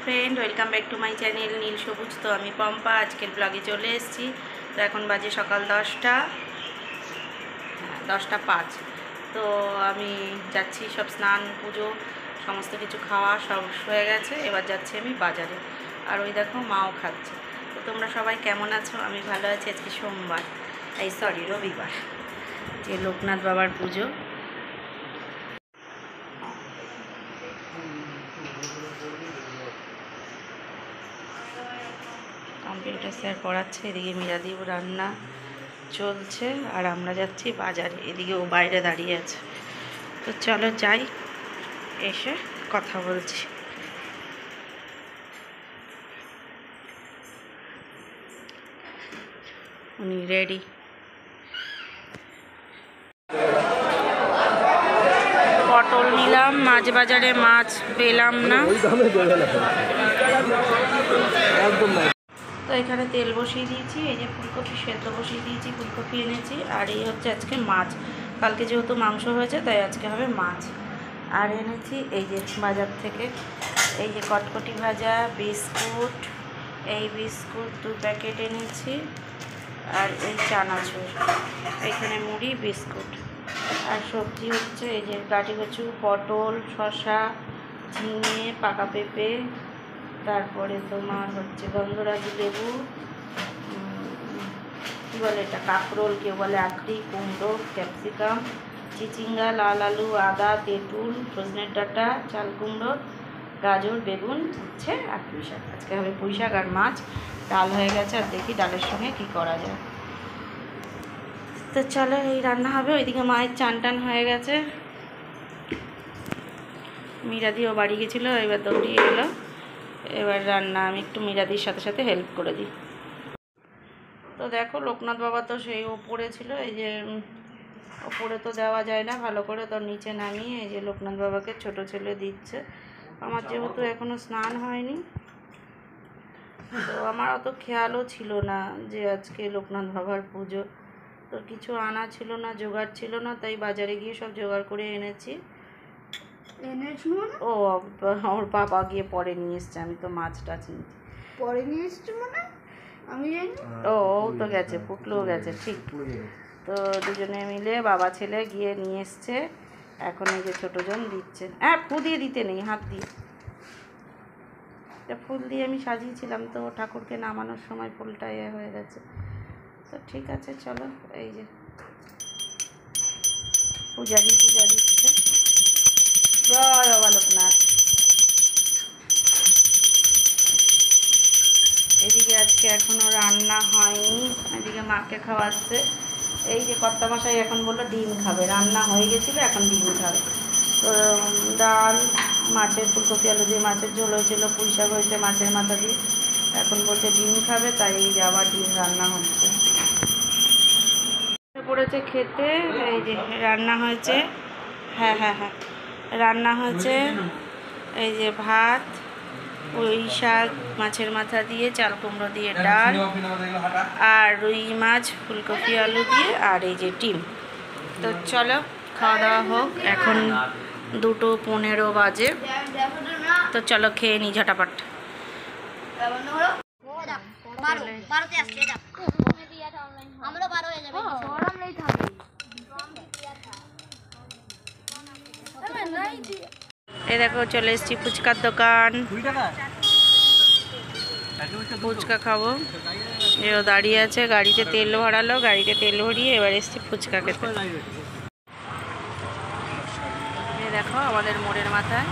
Friend, welcome back to my channel Neel Sabuj. তো আমি পম্পা আজকের ব্লগে চলে এসেছি। তো এখন বাজে সকাল 10টা 5। তো আমি যাচ্ছি, সব স্নান পুজো সমস্ত কিছু খাওয়া সব হয়ে গেছে। এবার যাচ্ছি আমি বাজারে, আর ওই দেখো মাও খাচ্ছে। তো তোমরা সবাই কেমন আছো? আমি ভালো আছি। আজকে সোমবার, রবিবার, যে লোকনাথ বাবার পুজো। কম্পিউটার স্যার পড়াচ্ছে, এদিকে মীরাদিও রান্না চলছে, আর আমরা যাচ্ছি বাজারে। এদিকে ও বাইরে দাঁড়িয়ে আছে। তো চলো যাই, এসে কথা বলছি। উনি রেডি। পটল নিলাম, মাছ বাজারে মাছ পেলাম না, তো এখানে তেল বসিয়ে দিয়েছি। এই যে ফুলকপি সেদ্ধ বসিয়ে দিয়েছি, ফুলকপি এনেছি। আর এই হচ্ছে আজকে মাছ, কালকে যেহেতু মাংস হয়েছে তাই আজকে হবে মাছ। আর এনেছি এই যে বাজার থেকে এই যে কটকটি ভাজা, বিস্কুট, এই বিস্কুট 2 প্যাকেট এনেছি, আর এই চানাচুর, এখানে মুড়ি, বিস্কুট। আর সবজি হচ্ছে এই যে গাটি কচু, পটল, শসা, ঝিঙে, পাকা পেঁপে, তারপরে তোমার হচ্ছে গন্ধরাজি লেবু, কী বলে এটা, কাঁকরোল, কেউ বলে আখরি, কুমড়ো, ক্যাপসিকাম, চিচিঙ্গা, লাল আলু, আদা, তেঁতুল, সজনের ডাঁটা, চাল কুমড়ো, গাজর, বেগুন, উচ্ছে আর পুঁই শাক। আজকে হবে পুঁই শাক আর মাছ। ডাল হয়ে গেছে, আর দেখি ডালের সঙ্গে কী করা যায়। তো চলো, এই রান্না হবে। ওইদিকে মায়ের চান টান হয়ে গেছে। মীরাদিও বাড়ি গেছিলো, এবার দৌড়িয়ে এলো। এবার রান্না আমি একটু মীরাদির সাথে সাথে হেল্প করে দিই। তো দেখো, লোকনাথ বাবা তো সেই ওপরে ছিল, এই যে ওপরে তো দেওয়া যায় না ভালো করে, তো নিচে নামিয়ে এই যে লোকনাথ বাবাকে ছোট ছেলে দিচ্ছে। আমার যেহেতু এখনও স্নান হয়নি, তো আমার অত খেয়ালও ছিল না যে আজকে লোকনাথ বাবার পুজো। তো কিছু আনা ছিল না, জোগাড় ছিল না, তাই বাজারে গিয়ে সব জোগাড় করে এনেছি। ও ওর বাবা গিয়ে পরে নিয়ে এসছে, আমি তো মাছটা চিনছি। পরে নিয়ে এসছি মানে আমি জানি। ও তো গেছে, পুটলও গেছে, ঠিক। তো দুজনে মিলে বাবা ছেলে গিয়ে নিয়ে এসছে। এখন এই যে ছোটোজন দিচ্ছে। হ্যাঁ, ফু দিয়ে দিতে নেই, হাত দিয়ে। ফুল দিয়ে আমি সাজিয়েছিলাম, তো ঠাকুরকে নামানোর সময় ফুলটা হয়ে গেছে। তো ঠিক আছে, চলো। এই যে পূজা দিচ্ছে। জয় বাবা লোকনাথ। এদিকে আজকে এখনও রান্না হয়নি, এদিকে মাকে খাওয়াচ্ছে। এই যে কর্তামশাই এখন বললো ডিম খাবে, রান্না হয়ে গেছিলো, এখন ডিম খাবে। তো ডাল, মাছের ফুলকপি আলু দিয়ে মাছের ঝোল হয়েছিল, পুঁই শাক হয়েছে মাছের মাথা দিয়ে, এখন বলছে ডিম খাবে, তাই এই যে আবার ডিম রান্না হচ্ছে। পড়েছে খেতে। এই যে রান্না হয়েছে, হ্যাঁ, রান্না হয়েছে এই যে ভাত, পুঁই শাক মাছের মাথা দিয়ে, চাল কুমড়ো দিয়ে ডাল, আর রুই মাছ ফুলকপি আলু দিয়ে, আর এই যে ডিম। তো চলো খাওয়া দাওয়া হোক। এখন 2:15 বাজে। তো চলো খেয়ে নিই ঝটাপট। এই দেখো, চলে এসেছি ফুচকার দোকান, ফুচকা খাবো। এও দাঁড়িয়ে আছে, গাড়িতে তেল ভরালো, গাড়িতে তেল ভরিয়ে এবার এসেছি ফুচকা খেতে। এই দেখো আমাদের মোড়ের মাথায়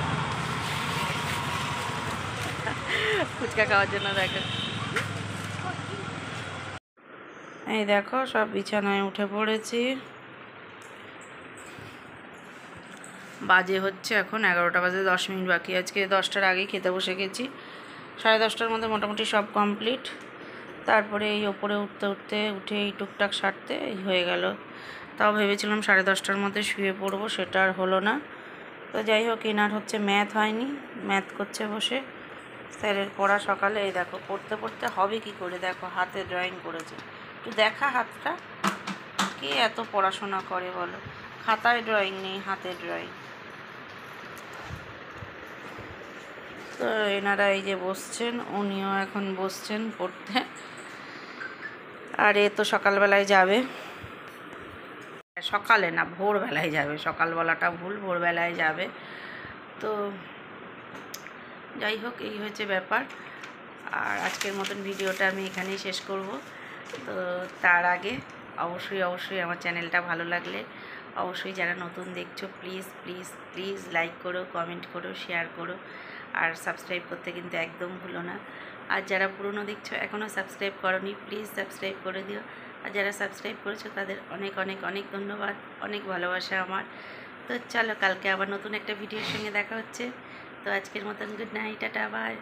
ফুচকা খাওয়ার জন্য। দেখো, এই দেখো সব বিছানায় উঠে পড়েছি। বাজে হচ্ছে এখন 11টা বাজে 10 মিনিট বাকি। আজকে 10টার আগেই খেতে বসে গেছি। 10:30টার মধ্যে মোটামুটি সব কমপ্লিট। তারপরে এই ওপরে উঠে এই টুকটাক সারতে এই হয়ে গেল। তাও ভেবেছিলাম 10:30টার মধ্যে শুয়ে পড়বো, সেটা আর হলো না। তো যাই হোক, এনার হচ্ছে ম্যাথ হয়নি, ম্যাথ করছে বসে। স্যারের পড়া সকালে। এই দেখো, পড়তে পড়তে হবে কি করে, দেখো হাতে ড্রয়িং করেছে। একটু দেখা হাতটা, কে এত পড়াশোনা করে বলো? খাতায় ড্রয়িং নেই, হাতে ড্রয়িং। তো তো এনারা এই যে বসছেন, উনিও এখন বসছেন পড়তে। আর এ তো সকালবেলায় যাবে, সকালে না ভোরবেলায় যাবে, সকালবেলাটা ভুল, ভোরবেলায় যাবে। তো যাই হোক, এই হচ্ছে ব্যাপার। আর আজকের মতন ভিডিওটা আমি এখানেই শেষ করব। তো তার আগে অবশ্যই আমার চ্যানেলটা ভালো লাগলে অবশ্যই যারা নতুন দেখছো প্লিজ প্লিজ প্লিজ লাইক করো, কমেন্ট করো, শেয়ার করো, আর সাবস্ক্রাইব করতে কিন্তু একদম ভুলো না। আর যারা পুরনো দেখছো এখনও সাবস্ক্রাইব করোনি, প্লিজ সাবস্ক্রাইব করে দিও। আর যারা সাবস্ক্রাইব করেছো তাদের অনেক অনেক অনেক ধন্যবাদ, অনেক ভালোবাসা আমার। তো চলো, কালকে আবার নতুন একটা ভিডিওর সঙ্গে দেখা হচ্ছে। তো আজকের মতন গুড নাইট, টাটা, বাই।